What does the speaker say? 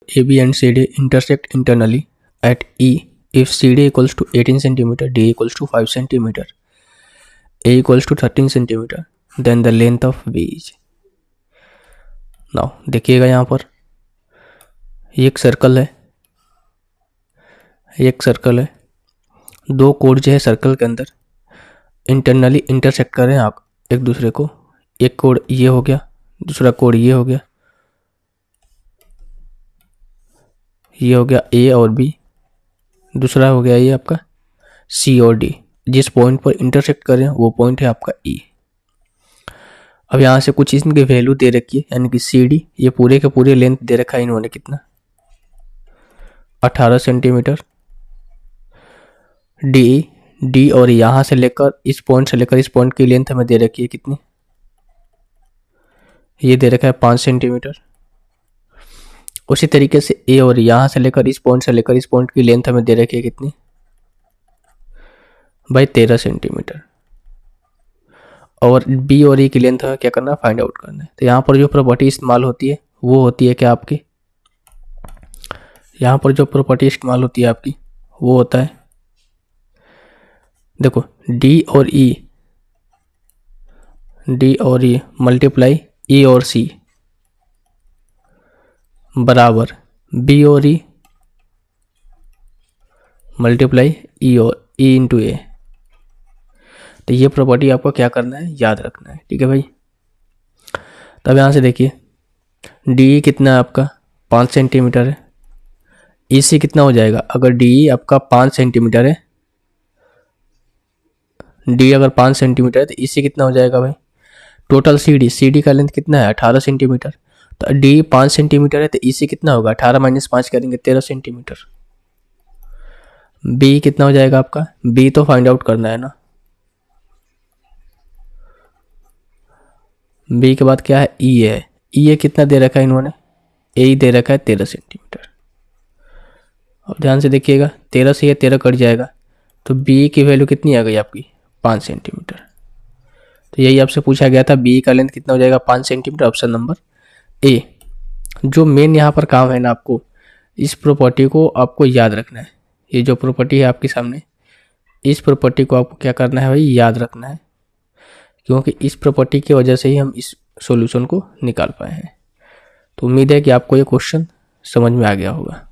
AB and CD intersect internally at E if CD equals to 18 centimeter, D equals to 5 centimeter, A equals to 13 centimeter, then the length of B is. Now देखिएगा यहाँ पर ये एक circle है, दो code जो है circle के अंदर इंटरनली इंटरसेक्ट कर रहे हैं आप एक दूसरे को। एक कोड ये हो गया, दूसरा कोड ये हो गया, A और B, दूसरा हो गया ये आपका C और D। जिस पॉइंट पर इंटरसेक्ट कर रहे हैं वो पॉइंट है आपका E। अब यहाँ से कुछ इनकी वैल्यू दे रखी है, यानी कि CD ये पूरे के पूरे लेंथ दे रखा है इन्होंने कितना 18 सेंटीमीटर। D और यहाँ से लेकर इस पॉइंट से लेकर इस पॉइंट की लेंथ हमें दे रखी है कितनी, ये दे रखा है 5 सेंटीमीटर। उसी तरीके से A और यहाँ से लेकर इस पॉइंट की लेंथ हमें दे रखी है कितनी भाई 13 सेंटीमीटर। और B और E की लेंथ क्या करना है, फाइंड आउट करना है। तो यहाँ पर जो प्रॉपर्टी इस्तेमाल होती है वो होती है क्या आपकी, यहाँ पर जो प्रॉपर्टी इस्तेमाल होती है आपकी वो होता है, देखो D और E मल्टीप्लाई E और C बराबर B और E multiply E into A। तो ये प्रॉपर्टी आपको क्या करना है, याद रखना है, ठीक है भाई। तब यहाँ से देखिए DE कितना है आपका 5 सेंटीमीटर है, EC कितना हो जाएगा, अगर DE आपका 5 सेंटीमीटर है, D अगर 5 सेंटीमीटर है तो EC कितना हो जाएगा भाई, टोटल CD का लेंथ कितना है 18 सेंटीमीटर। तो D 5 सेंटीमीटर है तो EC कितना होगा 18 माइनस 5 करेंगे 13 सेंटीमीटर। B कितना हो जाएगा आपका, B तो फाइंड आउट करना है ना, B के बाद क्या है E कितना दे रखा है इन्होंने, A दे रखा है 13 सेंटीमीटर। अब ध्यान से देखिएगा 13 से ये 13 कट जाएगा तो B की वैल्यू कितनी आ गई आपकी 5 सेंटीमीटर। तो यही आपसे पूछा गया था B का लेंथ कितना हो जाएगा 5 सेंटीमीटर, ऑप्शन नंबर A। जो मेन यहाँ पर काम है ना, आपको इस प्रॉपर्टी को आपको याद रखना है। ये जो प्रॉपर्टी है आपके सामने, इस प्रॉपर्टी को आपको क्या करना है भाई, याद रखना है, क्योंकि इस प्रॉपर्टी की वजह से ही हम इस सॉल्यूशन को निकाल पाए हैं। तो उम्मीद है कि आपको ये क्वेश्चन समझ में आ गया होगा।